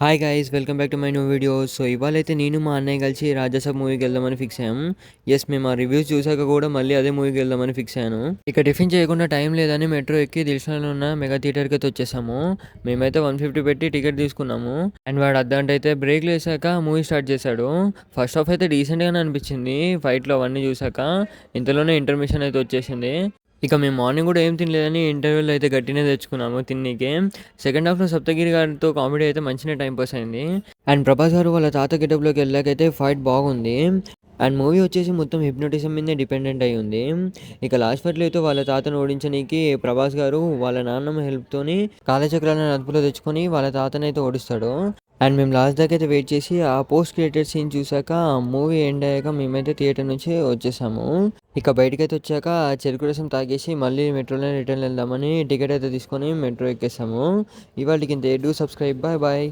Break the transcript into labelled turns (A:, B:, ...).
A: Hi guys welcome back to my new video. So ఇవాళైతే నేను మా అన్నయ్య కలిసి రాజాసాబ్ మూవీకి వెళ్దామని ఫిక్స్ అయ్యాం. మేము ఆ రివ్యూస్ చూసాక కూడా మళ్ళీ అదే మూవీకి వెళ్దామని ఫిక్స్ అయ్యాను. ఇక టిఫిన్ చేయకుండా టైం లేదని మెట్రో ఎక్కి దిల్షన్లో ఉన్న మెగా థియేటర్కి అయితే వచ్చేసాము. మేమైతే 150 పెట్టి టికెట్ తీసుకున్నాము. అండ్ వాడు అర్ధగంట అయితే బ్రేక్లు వేసాక మూవీ స్టార్ట్ చేశాడు. ఫస్ట్ హాఫ్ అయితే డీసెంట్గానే అనిపించింది ఫైట్లు అవన్నీ చూసాక. ఇంతలోనే ఇంటర్మిషన్ అయితే వచ్చేసింది. ఇక మేము మార్నింగ్ కూడా ఏం తినలేదని ఇంటర్వ్యూలో అయితే గట్టినే తెచ్చుకున్నాము తిన్నీకి. సెకండ్ హాఫ్లో సప్తగిరి గారితో కామెడీ అయితే మంచిగా టైం పాస్ అయింది. అండ్ ప్రభాస్ గారు వాళ్ళ తాత గెటప్లోకి వెళ్ళాకైతే ఫైట్ బాగుంది. అండ్ మూవీ వచ్చేసి మొత్తం హిప్నోటిజం మీదే డిపెండెంట్ అయి ఉంది. ఇక లాస్ట్ ఫైట్లో అయితే వాళ్ళ తాతను ఓడించడానికి ప్రభాస్ గారు వాళ్ళ నాన్నమ్మ హెల్ప్తోని కాలచక్రాలను అదుపులో తెచ్చుకొని వాళ్ళ తాతను అయితే ఓడిస్తాడు. అండ్ మేము లాస్ట్ దాకా అయితే వెయిట్ చేసి ఆ పోస్ట్ క్రియేటెడ్ సీన్ చూసాక మూవీ ఎండ్ అయ్యాక మేమైతే థియేటర్ నుంచి వచ్చేసాము. ఇక బయటకైతే వచ్చాక చెరుకు రసం తాగేసి మళ్ళీ మెట్రోలో రిటర్న్ వెళ్దామని టికెట్ అయితే తీసుకొని మెట్రో ఎక్కేసాము. ఇవాళకి ఇంతే. Do subscribe. Bye bye.